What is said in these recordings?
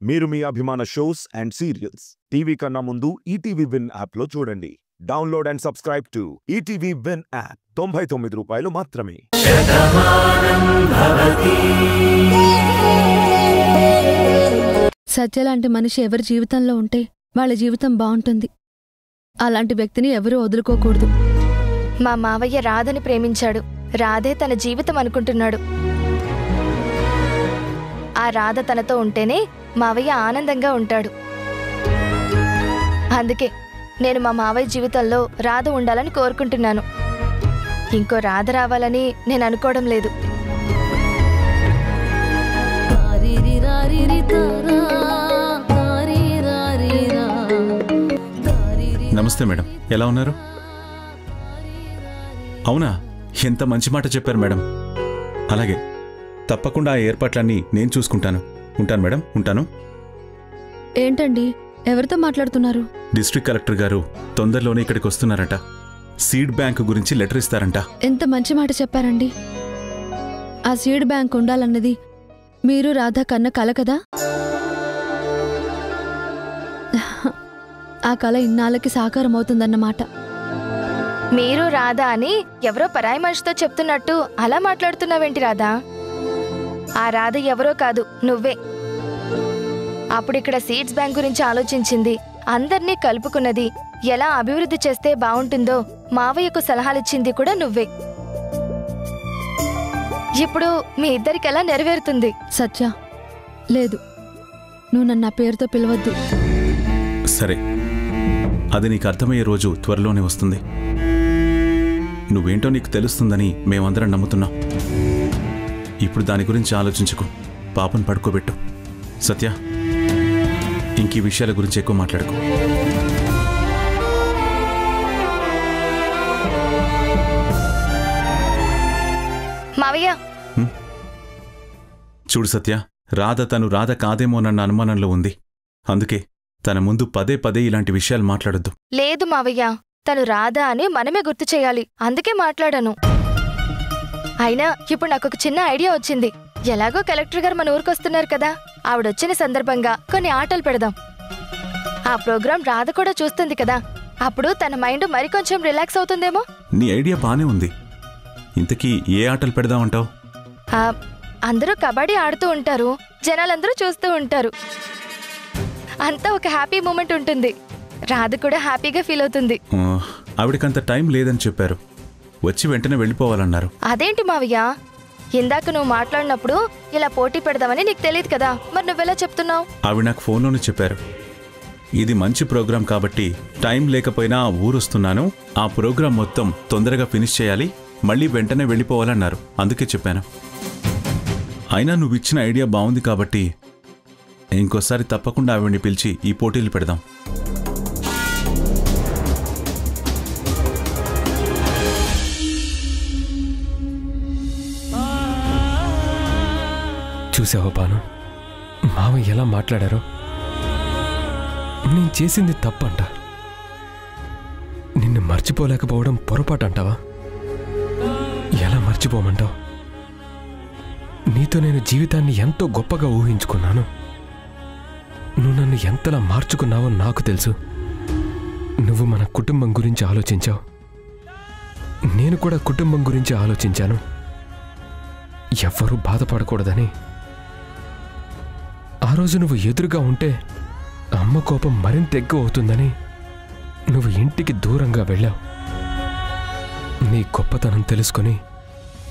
మీరు మీ అభిమాన shows and serials TV కన్నా ముందు ఈటీవీ విన్ యాప్లో చూడండి. Download and subscribe to ETV win app. 99 రూపాయలు మాత్రమే. సత్య లాంటి మనిషి ఎవరి జీవితంలో ఉంటే వాళ్ళ జీవితం బాగుంటుంది. అలాంటి వ్యక్తిని ఎవరూ వదులుకోకూడదు. మా మావయ్య రాధని ప్రేమించాడు. రాధే తన జీవితం అనుకుంటున్నాడు. ఆ రాధ తనతో ఉంటేనే మావయ్య ఆనందంగా ఉంటాడు. అందుకే నేను మా మావయ్య జీవితంలో రాధ ఉండాలని కోరుకుంటున్నాను. ఇంకో రాధ రావాలని నేను అనుకోవడం లేదు. నమస్తే మేడం, ఎలా ఉన్నారు? అవునా, ఎంత మంచి మాట చెప్పారు మేడం. అలాగే, తప్పకుండా ఆ ఏర్పాట్లన్నీ నేను చూసుకుంటాను. ఉంటాను మేడం, ఉంటాను. ఏంటండి, ఎవరితో మాట్లాడుతున్నారు? డిస్ట్రిక్ట్ కలెక్టర్ గారు తొందరలోనే ఇక్కడికి వస్తున్నారట. సీడ్ బ్యాంక్ గురించి లెటర్ ఇస్తారంట. ఎంత మంచి మాట చెప్పారండి. ఆ సీడ్ బ్యాంక్ ఉండాలన్నది మీరు రాధా కన్న కల కదా. ఆ కల ఇన్నాళ్ళకి సాకారం అవుతుందన్నమాట. మీరు రాధా అని ఎవరో పరాయి మనిషితో చెప్తున్నట్టు అలా మాట్లాడుతున్నావేంటి రాధా? ఆ రాధ ఎవరో కాదు, నువ్వే. అప్పుడిక్కడ సీడ్స్ బ్యాంక్ గురించి ఆలోచించింది, అందర్నీ కలుపుకున్నది, ఎలా అభివృద్ధి చేస్తే బావుంటుందో మావయ్యకు సలహాలిచ్చింది కూడా నువ్వే. ఇప్పుడు మీ ఇద్దరికి ఎలా నెరవేరుతుంది? సత్య, లేదు, నువ్వు నన్ను ఆ పేరుతో పిలవద్దు. సరే, అది నీకు అర్థమయ్యే రోజు త్వరలోనే వస్తుంది. నువ్వేంటో నీకు తెలుస్తుందని మేమందరం నమ్ముతున్నాం. ఇప్పుడు దాని గురించి ఆలోచించుకో, పాపను పడుకోబెట్టు. సత్య, ఇంక ఈ విషయాల గురించి ఎక్కువ మాట్లాడుకో. మావయ్య, చూడు సత్య, రాధ తను రాధ కాదేమోనన్న అనుమానంలో ఉంది. అందుకే తన ముందు పదే పదే ఇలాంటి విషయాలు మాట్లాడొద్దు. లేదు మావయ్య, తను రాధా అని మనమే గుర్తు చేయాలి, అందుకే మాట్లాడాను. అయినా ఇప్పుడు నాకొక చిన్న ఐడియా వచ్చింది. ఎలాగో కలెక్టర్ గారు మన ఊరికొస్తున్నారు కదా, ఆవిడొచ్చిన సందర్భంగా కొన్ని ఆటలు పెడదాం. ఆ ప్రోగ్రాం రాధ కూడా చూస్తుంది కదా, అప్పుడు తన మైండ్ మరికొంచెం రిలాక్స్ అవుతుందేమో. నీ ఐడియా బానే ఉంది. ఇంతకీ ఏ ఆటలు పెడదామంటావు? అందరూ కబడ్డీ ఆడుతూ ఉంటారు, జనాలందరూ చూస్తూ ఉంటారు. అంతా ఒక హ్యాపీ మూమెంట్ ఉంటుంది. రాధ కూడా హ్యాపీగా ఫీల్ అవుతుంది. ఆవిడకంత టైం లేదని చెప్పారు, వచ్చి వెంటనే వెళ్ళిపోవాలన్నారు. అదేంటి మావయ్య, ఇందాక నువ్వు మాట్లాడినప్పుడు ఇలా పోటీ పెడదామని నీకు తెలియదు కదా, మరి నువ్వెలా చెప్తున్నావు? ఆవిడ నాకు ఫోన్లోనే చెప్పారు, ఇది మంచి ప్రోగ్రాం కాబట్టి టైం లేకపోయినా ఊరొస్తున్నాను, ఆ ప్రోగ్రాం మొత్తం తొందరగా ఫినిష్ చేయాలి, మళ్ళీ వెంటనే వెళ్ళిపోవాలన్నారు. అందుకే చెప్పాను. అయినా నువ్వు ఇచ్చిన ఐడియా బాగుంది కాబట్టి ఇంకోసారి తప్పకుండా ఆవిడ్ని పిలిచి ఈ పోటీలు పెడదాం. చూసావా బాను, మావయ్య ఎలా మాట్లాడారో? నేను చేసింది తప్పంట. నిన్ను మర్చిపోలేకపోవడం పొరపాటు అంటావా? ఎలా మర్చిపోమంటావు? నీతో నేను జీవితాన్ని ఎంతో గొప్పగా ఊహించుకున్నాను. నువ్వు నన్ను ఎంతలా మార్చుకున్నావో నాకు తెలుసు. నువ్వు మన కుటుంబం గురించి ఆలోచించావు, నేను కూడా కుటుంబం గురించి ఆలోచించాను. ఎవ్వరూ బాధపడకూడదని. ఆ రోజు నువ్వు ఎదురుగా ఉంటే అమ్మ కోపం మరింత ఎక్కువ అవుతుందని నువ్వు ఇంటికి దూరంగా వెళ్ళావు. నీ గొప్పతనం తెలుసుకొని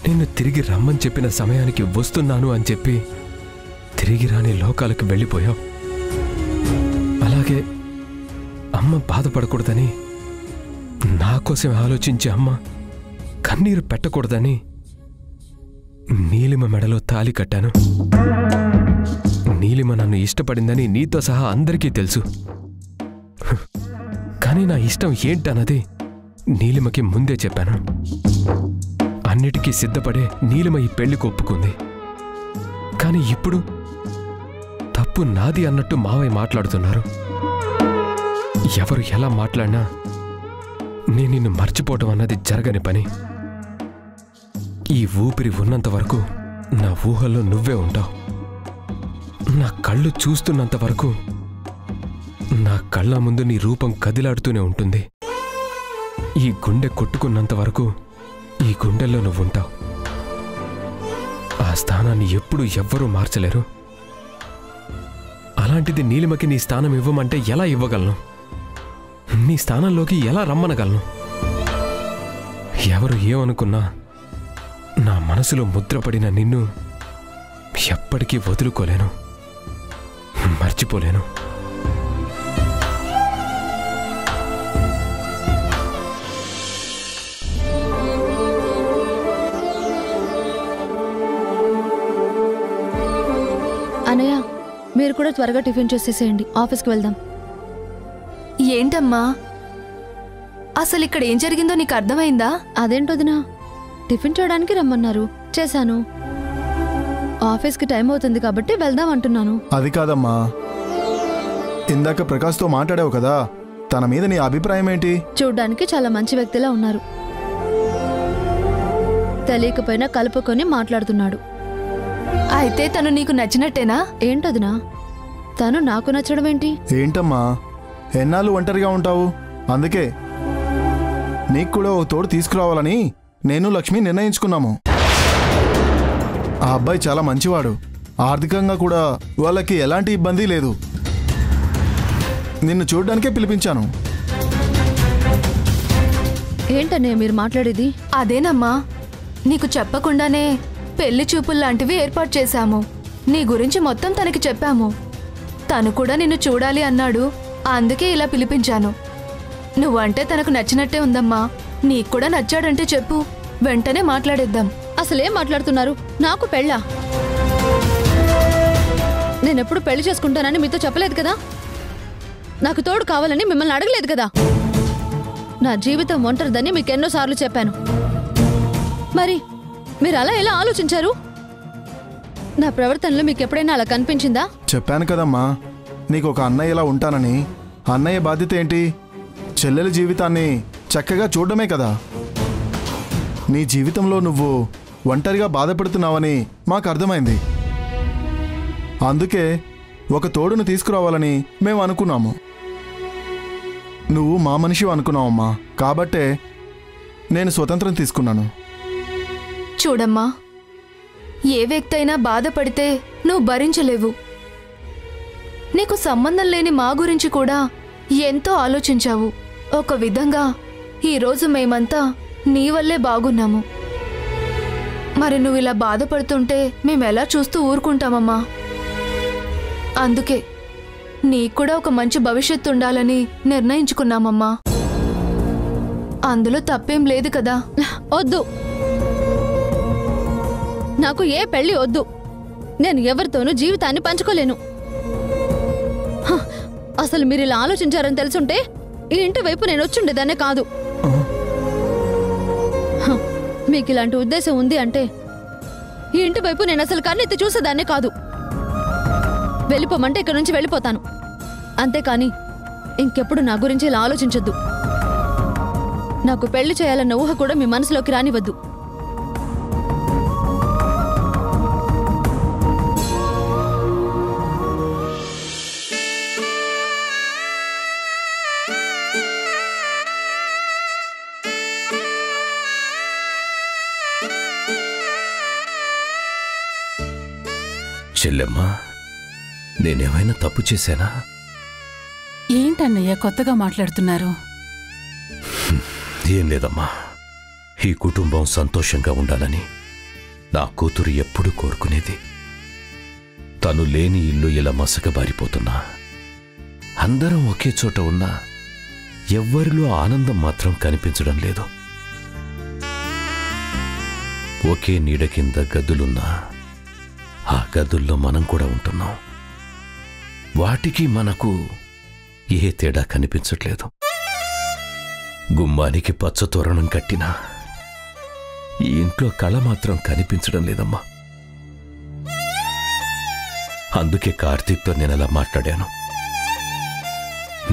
నిన్ను తిరిగి రమ్మని చెప్పిన సమయానికి వస్తున్నాను అని చెప్పి తిరిగి రాని లోకాలకు వెళ్ళిపోయావు. అలాగే అమ్మ బాధపడకూడదని, నా కోసం ఆలోచించే అమ్మ కన్నీరు పెట్టకూడదని నీలిమ మెడలో తాళి కట్టాను. నీలిమ నన్ను ఇష్టపడిందని నీతో సహా అందరికీ తెలుసు. కానీ నా ఇష్టం ఏంటన్నది నీలిమకి ముందే చెప్పాను. అన్నిటికీ సిద్ధపడే నీలిమ ఈ పెళ్లికి ఒప్పుకుంది. కానీ ఇప్పుడు తప్పు నాది అన్నట్టు మావయ్య మాట్లాడుతున్నారు. ఎవరు ఎలా మాట్లాడినా నేను నిన్ను మర్చిపోవటం అన్నది జరగని పని. ఈ ఊపిరి ఉన్నంత వరకు నా ఊహల్లో నువ్వే ఉంటావు. నా కళ్ళు చూస్తున్నంత వరకు నా కళ్ళ ముందు నీ రూపం కదిలాడుతూనే ఉంటుంది. ఈ గుండె కొట్టుకున్నంత వరకు ఈ గుండెల్లో నువ్వుంటావు. ఆ స్థానాన్ని ఎప్పుడు ఎవ్వరూ మార్చలేరు. అలాంటిది నీలిమకి నీ స్థానం ఇవ్వమంటే ఎలా ఇవ్వగలను? నీ స్థానంలోకి ఎలా రమ్మనగలను? ఎవరు ఏమనుకున్నా నా మనసులో ముద్రపడిన నిన్ను ఎప్పటికీ వదులుకోలేను, మర్చిపోలేను. అనయ్య, మీరు కూడా త్వరగా టిఫిన్ చేసేసేయండి, ఆఫీస్కి వెళ్దాం. ఏంటమ్మా, అసలు ఇక్కడ ఏం జరిగిందో నీకు అర్థమైందా? అదేంటొదినా, టిఫిన్ చేయడానికి రమ్మన్నారు, చేశాను. ఆఫీస్కి టైం అవుతుంది కాబట్టి వెళ్దాం అంటున్నాను. అది కాదమ్మా, ఇందాక ప్రకాష్తో మాట్లాడావు కదా, తన మీద నీ అభిప్రాయం ఏంటి? చూడ్డానికి చాలా మంచి వ్యక్తిలా ఉన్నారు. తెలియకపోయినా కలుపుకొని మాట్లాడుతున్నాడు. అయితే తను నీకు నచ్చినట్టేనా? ఏంటొదినా, తను నాకు నచ్చడం ఏంటి? ఏంటమ్మా, ఎన్నాళ్ళు ఒంటరిగా ఉంటావు? అందుకే నీకు కూడా ఒక తోడు తీసుకురావాలని నేను లక్ష్మి నిర్ణయించుకున్నాము. ఆ అబ్బాయి చాలా మంచివాడు, ఆర్థికంగా కూడా వాళ్ళకి ఎలాంటి ఇబ్బంది లేదు. నిన్ను చూడ్డానికే పిలిపించాను. ఏంటన్నయ్య మీరు మాట్లాడేది? అదేనమ్మా, నీకు చెప్పకుండానే పెళ్లి చూపుల్లాంటివి ఏర్పాటు చేశాము. నీ గురించి మొత్తం తనకి చెప్పాము. తను కూడా నిన్ను చూడాలి అన్నాడు, అందుకే ఇలా పిలిపించాను. నువ్వంటే తనకు నచ్చినట్టే ఉందమ్మా. నీకు కూడా నచ్చాడంటే చెప్పు, వెంటనే మాట్లాడేద్దాం. అసలేం మాట్లాడుతున్నారు? నాకు పెళ్ళా? నేనెప్పుడు పెళ్లి చేసుకుంటానని మీతో చెప్పలేదు కదా. నాకు తోడు కావాలని మిమ్మల్ని అడగలేదు కదా. నా జీవితం ఒంటరిదని మీకు ఎన్నోసార్లు చెప్పాను. మరి మీరు అలా ఎలా ఆలోచించారు? నా ప్రవర్తనలో మీకు ఎప్పుడైనా అలా కనిపించిందా? చెప్పాను కదమ్మా, నీకు ఒక అన్నయ్యలా ఉంటానని. అన్నయ్య బాధ్యత ఏంటి? చెల్లెలి జీవితాన్ని చక్కగా చూడడమే కదా. నీ జీవితంలో నువ్వు ఒంటరిగా బాధపడుతున్నావని మాకు అర్థమైంది. అందుకే ఒక తోడును తీసుకురావాలని మేము అనుకున్నాము. నువ్వు మా మనిషి అనుకున్నావమ్మా, కాబట్టే నేను స్వతంత్రం తీసుకున్నాను. చూడమ్మా, ఏ వ్యక్తి అయినా బాధపడితే నువ్వు భరించలేవు. నీకు సంబంధం లేని మా గురించి కూడా ఎంతో ఆలోచించావు. ఒక విధంగా ఈరోజు మేమంతా నీ వల్లే బాగున్నాము. మరి నువ్వు ఇలా బాధపడుతుంటే మేమెలా చూస్తూ ఊరుకుంటామమ్మా? అందుకే నీకు కూడా ఒక మంచి భవిష్యత్తు ఉండాలని నిర్ణయించుకున్నామమ్మా. అందులో తప్పేం లేదు కదా. వద్దు, నాకు ఏ పెళ్లి వద్దు. నేను ఎవరితోనూ జీవితాన్ని పంచుకోలేను. అసలు మీరు ఇలా ఆలోచించారని తెలుసుంటే ఈ ఇంటి వైపు నేను వచ్చుండేదాన్నే కాదు. మీకు ఇలాంటి ఉద్దేశం ఉంది అంటే ఈ ఇంటి వైపు నేను అసలు కన్నెత్తి చూసేదాన్నే కాదు. వెళ్ళిపోమంటే ఇక్కడ నుంచి వెళ్ళిపోతాను, అంతేకాని ఇంకెప్పుడు నా గురించి ఇలా ఆలోచించొద్దు. నాకు పెళ్లి చేయాలన్న ఊహ కూడా మీ మనసులోకి రానివద్దు. చెల్లెమ్మా, నేనేమైనా తప్పు చేశానా? ఏంటన్నయ్య కొత్తగా మాట్లాడుతున్నారు? ఏం లేదమ్మా, ఈ కుటుంబం సంతోషంగా ఉండాలని నా కూతురు ఎప్పుడూ కోరుకునేది. తను లేని ఇల్లు ఇలా మసకబారిపోతున్నా, అందరం ఒకే చోట ఉన్నా ఎవ్వరిలో ఆనందం మాత్రం కనిపించడం లేదు. ఒకే నీడ కింద గదులున్నా ఆ గదుల్లో మనం కూడా ఉంటున్నాం. వాటికి మనకు ఏ తేడా కనిపించట్లేదు. గుమ్మానికి పచ్చ తోరణం కట్టినా ఈ ఇంట్లో కళ మాత్రం కనిపించడం లేదమ్మా. అందుకే కార్తీక్తో నేను అలా మాట్లాడాను.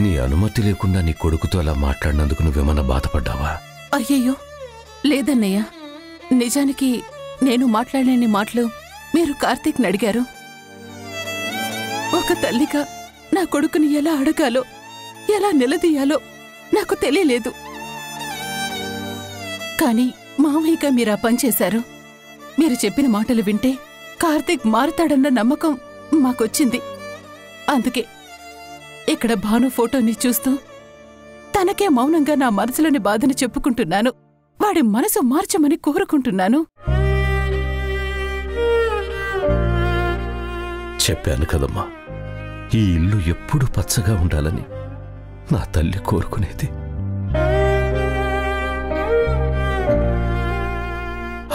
నీ అనుమతి లేకుండా నీ కొడుకుతో అలా మాట్లాడినందుకు నువ్వేమన్నా బాధపడ్డావా? అయ్యయ్యో లేదన్నయ్య, నిజానికి నేను మాట్లాడలేని మాటలు మీరు కార్తీక్ని అడిగారు. ఒక తల్లిగా నా కొడుకుని ఎలా అడగాలో ఎలా నిలదీయాలో నాకు తెలియలేదు. కానీ మామయ్యగా మీరు ఆ పని చేశారు. మీరు చెప్పిన మాటలు వింటే కార్తీక్ మారుతాడన్న నమ్మకం మాకొచ్చింది. అందుకే ఇక్కడ భాను ఫోటోని చూస్తూ తనకే మౌనంగా నా మనసులోని బాధని చెప్పుకుంటున్నాను. వాడి మనసు మార్చమని కోరుకుంటున్నాను. చెప్పాను కదమ్మా, ఈ ఇల్లు ఎప్పుడూ పచ్చగా ఉండాలని నా తల్లి కోరుకునేది.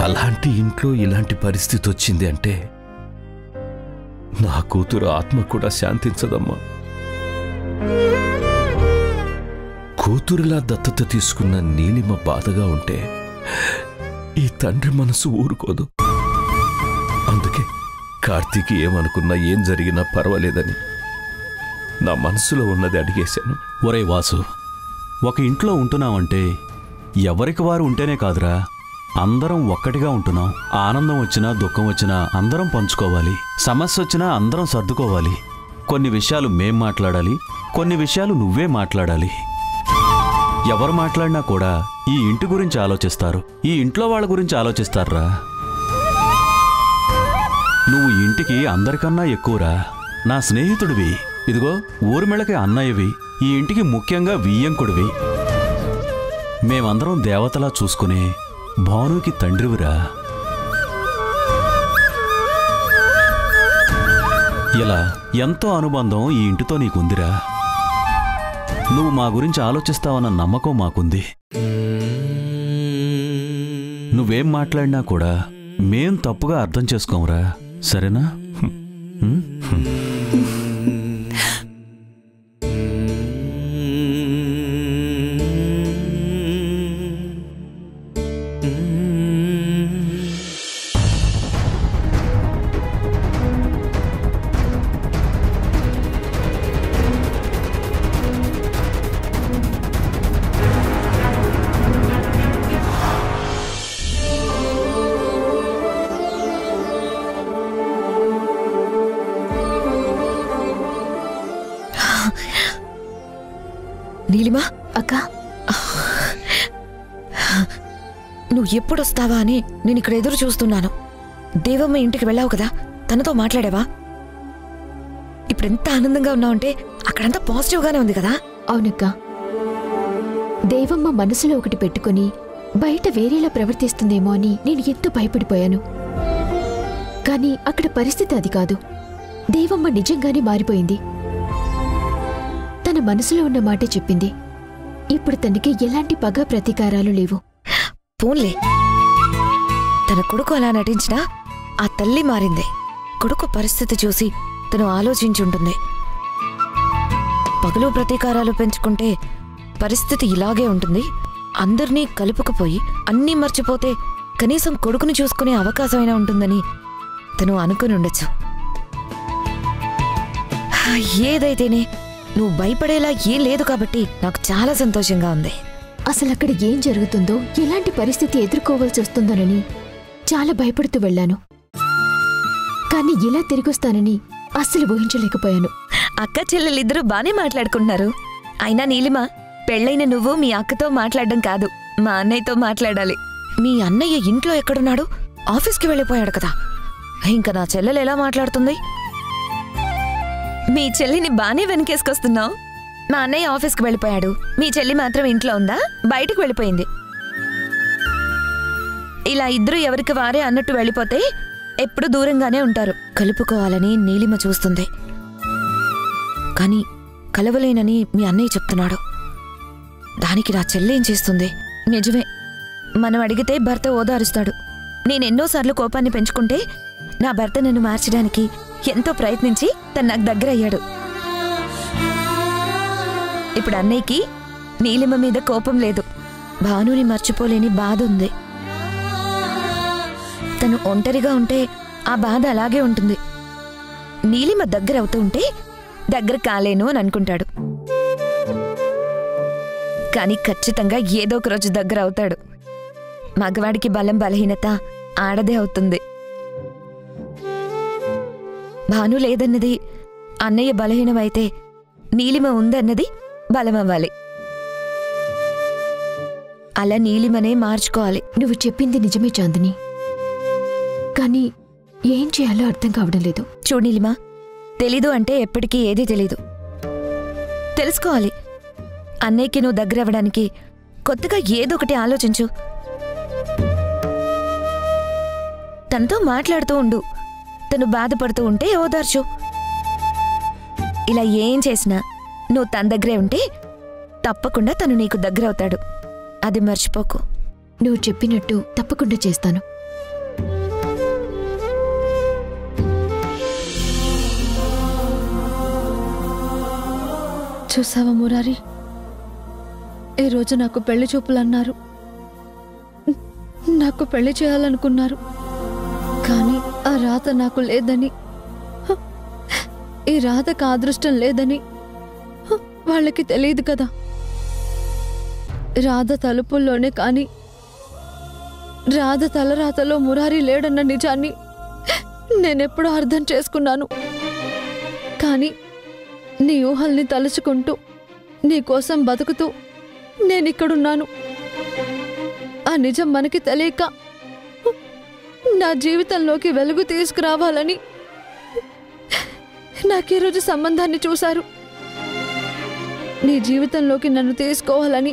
అలాంటి ఇంట్లో ఇలాంటి పరిస్థితి వచ్చింది అంటే నా కూతురు ఆత్మ కూడా శాంతించదమ్మా. కూతురిలా దత్తత తీసుకున్న నీలిమ బాధగా ఉంటే ఈ తండ్రి మనసు ఊరుకోదు. అందుకే కార్తీక్ ఏమనుకున్నా ఏం జరిగినా పర్వాలేదని నా మనసులో ఉన్నది అడిగేశాను. ఒరే వాసు, ఒక ఇంట్లో ఉంటున్నామంటే ఎవరికి వారు ఉంటేనే కాదురా, అందరం ఒక్కటిగా ఉంటున్నాం. ఆనందం వచ్చినా దుఃఖం వచ్చినా అందరం పంచుకోవాలి. సమస్య వచ్చినా అందరం సర్దుకోవాలి. కొన్ని విషయాలు మేం మాట్లాడాలి, కొన్ని విషయాలు నువ్వే మాట్లాడాలి. ఎవరు మాట్లాడినా కూడా ఈ ఇంటి గురించి ఆలోచిస్తారు, ఈ ఇంట్లో వాళ్ళ గురించి ఆలోచిస్తారా. నువ్వు ఇంటికి అందరికన్నా ఎక్కువరా, నా స్నేహితుడివి. ఇదిగో ఊర్మిళకి అన్నయ్యవి, ఈ ఇంటికి ముఖ్యంగా వియ్యంకుడివి. మేమందరం దేవతలా చూసుకునే భానుకి తండ్రివిరా. ఇలా ఎంతో అనుబంధం ఈ ఇంటితో నీకుందిరా. నువ్వు మా గురించి ఆలోచిస్తావన్న నమ్మకం మాకుంది. నువ్వేం మాట్లాడినా కూడా మేం తప్పుగా అర్థం చేసుకోంరా, సరేనా? నీలిమా, అక్క, నువ్వు ఎప్పుడొస్తావా అని నేను ఇక్కడ ఎదురు చూస్తున్నాను. దేవమ్మ ఇంటికి వెళ్ళావు కదా, తనతో మాట్లాడావా? ఇప్పుడెంత ఆనందంగా ఉన్నావంటే అక్కడంతా పాజిటివ్గానే ఉంది కదా. అవునక్క, దేవమ్మ మనసులో ఒకటి పెట్టుకుని బయట వేరేలా ప్రవర్తిస్తుందేమో అని నేను ఎంతో భయపడిపోయాను. కానీ అక్కడ పరిస్థితి అది కాదు. దేవమ్మ నిజంగానే మారిపోయింది. తన మనసులో ఉన్న మాటే చెప్పింది. ఇప్పుడు తనకి ఎలాంటి పగ ప్రతీకారాలు లేవు. పోన్లే, తన కొడుకు అలా నటించినా ఆ తల్లి మారింది. కొడుకు పరిస్థితి చూసి తను ఆలోచించుంటుంది. పగలు ప్రతీకారాలు పెంచుకుంటే పరిస్థితి ఇలాగే ఉంటుంది. అందర్నీ కలుపుకుపోయి అన్నీ మర్చిపోతే కనీసం కొడుకుని చూసుకునే అవకాశమైనా ఉంటుందని తను అనుకుని ఉండొచ్చు. ఏదైతేనే నువ్వు భయపడేలా ఏం లేదు కాబట్టి నాకు చాలా సంతోషంగా ఉంది. అసలు అక్కడ ఏం జరుగుతుందో, ఎలాంటి పరిస్థితి ఎదుర్కోవాల్సి వస్తుందోనని చాలా భయపడుతూ వెళ్ళాను. కానీ ఇలా తిరిగొస్తానని అస్సలు ఊహించలేకపోయాను. అక్క చెల్లెలిద్దరూ బానే మాట్లాడుకుంటున్నారు. అయినా నీలిమ, పెళ్ళైన నువ్వు మీ అక్కతో మాట్లాడడం కాదు, మా అన్నయ్యతో మాట్లాడాలి. మీ అన్నయ్య ఇంట్లో ఎక్కడున్నాడు? ఆఫీస్కి వెళ్ళిపోయాడు కదా. ఇంకా నా చెల్లెలు ఎలా మాట్లాడుతుంది? మీ చెల్లిని బానే వెనకేసుకొస్తున్నావు. మా అన్నయ్య ఆఫీస్కి వెళ్ళిపోయాడు, మీ చెల్లి మాత్రం ఇంట్లో ఉందా? బయటకు వెళ్ళిపోయింది. ఇలా ఇద్దరు ఎవరికి వారే అన్నట్టు వెళ్ళిపోతే ఎప్పుడు దూరంగానే ఉంటారు. కలుపుకోవాలని నీలిమ చూస్తుంది, కానీ కలవలేనని మీ అన్నయ్య చెప్తున్నాడు. దానికి నా చెల్లేం చేస్తుంది? నిజమే, మనం అడిగితే భర్త ఓదారుస్తాడు. నేనెన్నోసార్లు కోపాన్ని పెంచుకుంటే నా భర్త నన్ను మార్చడానికి ఎంతో ప్రయత్నించి తను నాకు దగ్గరయ్యాడు. ఇప్పుడు అన్నయ్యకి నీలిమ మీద కోపం లేదు, భానుని మర్చిపోలేని బాధ ఉంది. తను ఒంటరిగా ఉంటే ఆ బాధ అలాగే ఉంటుంది. నీలిమ దగ్గర అవుతూ ఉంటే దగ్గర కాలేను అని అనుకుంటాడు. కానీ ఖచ్చితంగా ఏదో ఒక రోజు దగ్గర అవుతాడు. మగవాడికి బలం బలహీనత ఆడదే అవుతుంది. భాను లేదన్నది అన్నయ్య బలహీనమైతే నీలిమ ఉందన్నది బలమవ్వాలి. అలా నీలిమనే మార్చుకోవాలి. నువ్వు చెప్పింది నిజమే చాందిని, కానీ ఏం చేయాలో అర్థం కావడం లేదు. చూడు నీలిమ, తెలీదు అంటే ఎప్పటికీ ఏదీ తెలీదు. తెలుసుకోవాలి. అన్నయ్యకి నువ్వు దగ్గరవ్వడానికి కొత్తగా ఏదొకటి ఆలోచించు. తనతో మాట్లాడుతూ ఉండు. తను బాధపడుతూ ఉంటే ఓదార్చు. ఇలా ఏం చేసినా నువ్వు తన దగ్గరే ఉంటే తప్పకుండా తను నీకు దగ్గరవుతాడు. అది మర్చిపోకు. నువ్వు చెప్పినట్టు తప్పకుండా చేస్తాను. చూసావా మురారి, ఈరోజు నాకు పెళ్లి చూపులు అన్నారు. నాకు పెళ్లి చేయాలనుకున్నారు. కానీ ఆ రాత నాకు లేదని, ఈ రాతకు అదృష్టం లేదని వాళ్ళకి తెలియదు కదా. రాధ తలుపుల్లోనే కానీ రాధ తలరాతలో మురారి లేడన్న నిజాన్ని నేనెప్పుడూ అర్థం చేసుకున్నాను. కానీ నీ ఊహల్ని తలుచుకుంటూ నీకోసం బతుకుతూ నేనిక్కడున్నాను. ఆ నిజం మనకి తెలియక నా జీవితంలోకి వెలుగు తీసుకురావాలని నాకీరోజు సంబంధాన్ని చూశారు. నీ జీవితంలోకి నన్ను తీసుకోవాలని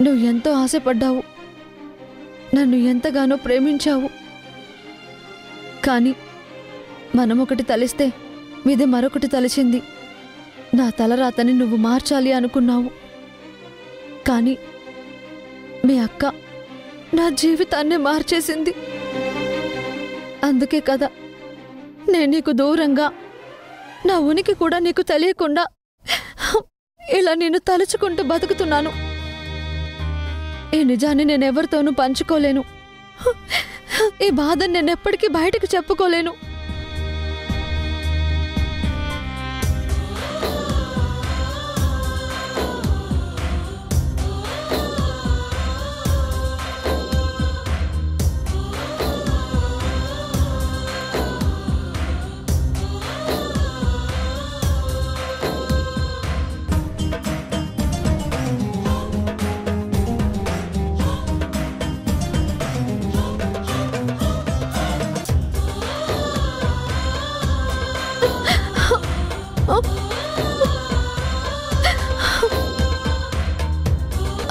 నువ్వు ఎంతో ఆశపడ్డావు. నన్ను ఎంతగానో ప్రేమించావు. కానీ మనమొకటి తలిస్తే విధి మరొకటి తలిచింది. నా తలరాతని నువ్వు మార్చాలి అనుకున్నావు. కానీ మీ అక్క నా జీవితాన్నే మార్చేసింది. అందుకే కదా నేను నీకు దూరంగా, నా ఉనికి కూడా నీకు తెలియకుండా ఇలా నేను తలుచుకుంటూ బతుకుతున్నాను. ఈ నిజాన్ని నేనెవరితోనూ పంచుకోలేను. ఈ బాధను నేనెప్పటికీ బయటకు చెప్పుకోలేను.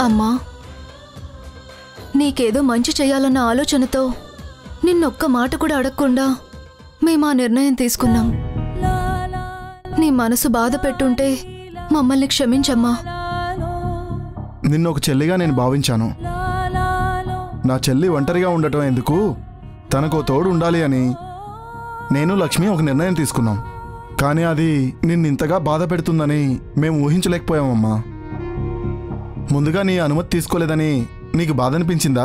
అమ్మా, నీకేదో మంచి చేయాలన్న ఆలోచనతో నిన్నొక్క మాట కూడా అడగకుండా మేమా నిర్ణయం తీసుకున్నాం. నీ మనసు బాధ పెట్టుంటే మమ్మల్ని క్షమించమ్మా. నిన్ను ఒక చెల్లిగా నేను భావించాను. నా చెల్లి ఒంటరిగా ఉండటం ఎందుకు, తనకో తోడు ఉండాలి అని నేను లక్ష్మి ఒక నిర్ణయం తీసుకున్నాం. కానీ అది నిన్నింతగా బాధ పెడుతుందని మేము ఊహించలేకపోయామమ్మా. ముందుగా నీ అనుమతి తీసుకోలేదని నీకు బాధ అనిపించిందా?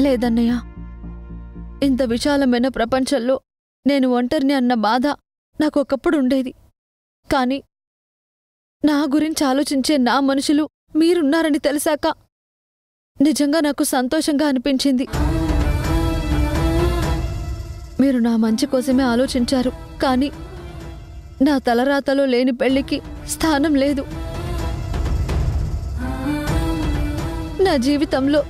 లేదన్నయ్య, ఇంత విశాలమైన ప్రపంచంలో నేను ఒంటరిని అన్న బాధ నాకు ఒకప్పుడు ఉండేది. కానీ నా గురించి ఆలోచించే నా మనుషులు మీరున్నారని తెలిసాక నిజంగా నాకు సంతోషంగా అనిపించింది. మీరు నా మంచి కోసమే ఆలోచించారు. కానీ నా తలరాతలో లేని పెళ్లికి స్థానం లేదు. నా జీవితంలో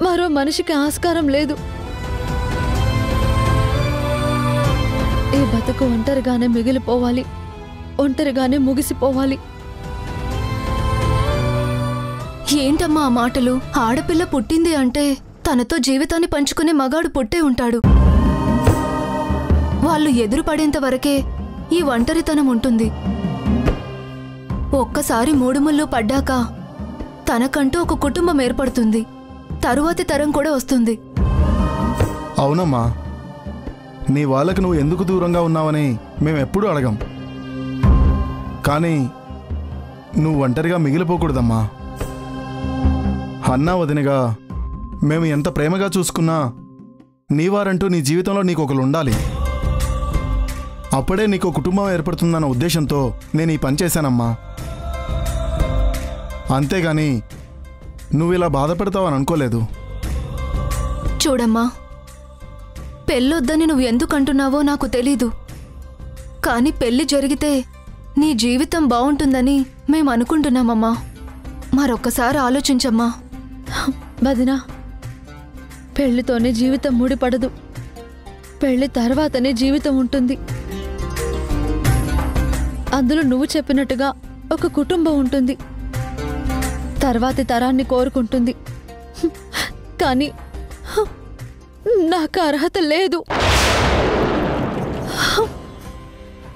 మరో మనిషికి ఆస్కారం లేదు. ఈ బతుకు ఒంటరిగానే మిగిలిపోవాలి, ఒంటరిగానే ముగిసిపోవాలి. ఏంటమ్మా ఆ మాటలు? ఆడపిల్ల పుట్టింది అంటే తనతో జీవితాన్ని పంచుకునే మగాడు పుట్టే ఉంటాడు. వాళ్ళు ఎదురు పడేంత వరకే ఈ ఒంటరితనం ఉంటుంది. ఒక్కసారి మూడుముళ్ళు పడ్డాక తనకంటూ ఒక కుటుంబం ఏర్పడుతుంది. తరువాతి తరం కూడా వస్తుంది. అవునమ్మా, నీ వాళ్ళకు నువ్వు ఎందుకు దూరంగా ఉన్నావని మేమెప్పుడూ అడగం. కానీ నువ్వు ఒంటరిగా మిగిలిపోకూడదమ్మా. అన్నా వదినగా మేము ఎంత ప్రేమగా చూసుకున్నా నీవారంటూ నీ జీవితంలో నీకు ఒకరు ఉండాలి. అప్పుడే నీకు కుటుంబం ఏర్పడుతుందన్న ఉద్దేశంతో నేను ఈ పని చేశానమ్మా. అంతేగాని నువ్వు ఇలా బాధపడతావని అనుకోలేదు. చూడమ్మా, పెళ్ళొద్దని నువ్వు ఎందుకు అంటున్నావో నాకు తెలీదు, కానీ పెళ్లి జరిగితే నీ జీవితం బాగుంటుందని మేము అనుకుంటున్నామమ్మా. మరొక్కసారి ఆలోచించమ్మా. వదినా, పెళ్లితోనే జీవితం ముడిపడదు, పెళ్లి తర్వాతనే జీవితం ఉంటుంది. అందులో నువ్వు చెప్పినట్టుగా ఒక కుటుంబం ఉంటుంది, తర్వాతి తరాన్ని కోరుకుంటుంది. కానీ నాకు అర్హత లేదు,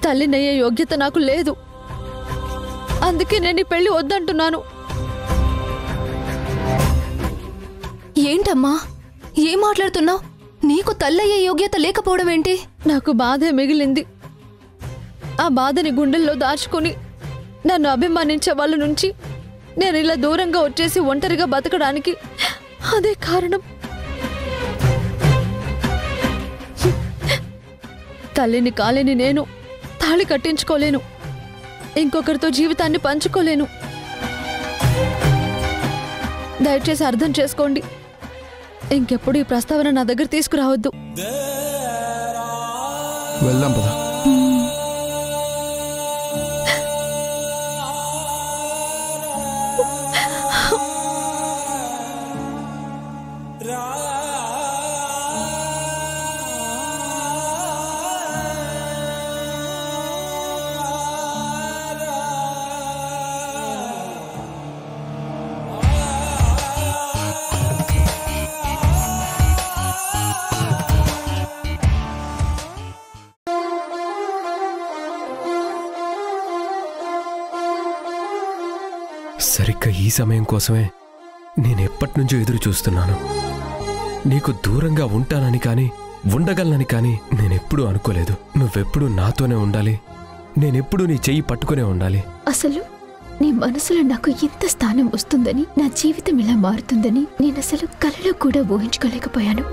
తల్లినయ్యే యోగ్యత నాకు లేదు. అందుకే నేను ఈ పెళ్లి వద్దంటున్నాను. ఏంటమ్మా, ఏం మాట్లాడుతున్నావు? నీకు తల్లయ్యే యోగ్యత లేకపోవడం ఏంటి? నాకు బాధే మిగిలింది. ఆ బాధని గుండెల్లో దాచుకుని నన్ను అభిమానించే వాళ్ళ నుంచి నేను ఇలా దూరంగా వచ్చేసి ఒంటరిగా బతకడానికి అదే కారణం. తల్లిని కాలేని నేను తాళి కట్టించుకోలేను, ఇంకొకరితో జీవితాన్ని పంచుకోలేను. దయచేసి అర్థం చేసుకోండి. ఇంకెప్పుడు ఈ ప్రస్తావన నా దగ్గర తీసుకురావద్దు. వెళ్దాం పద. సరిగ్గా ఈ సమయం కోసమే నేనెప్పటినుంచో ఎదురు చూస్తున్నాను. నీకు దూరంగా ఉంటానని కానీ ఉండగలనని కానీ నేనెప్పుడూ అనుకోలేదు. నువ్వెప్పుడూ నాతోనే ఉండాలి, నేనెప్పుడూ నీ చెయ్యి పట్టుకునే ఉండాలి. అసలు నీ మనసులో నాకు ఇంత స్థానం వస్తుందని, నా జీవితం ఇలా మారుతుందని నేనసలు కలలో కూడా ఊహించుకోలేకపోయాను.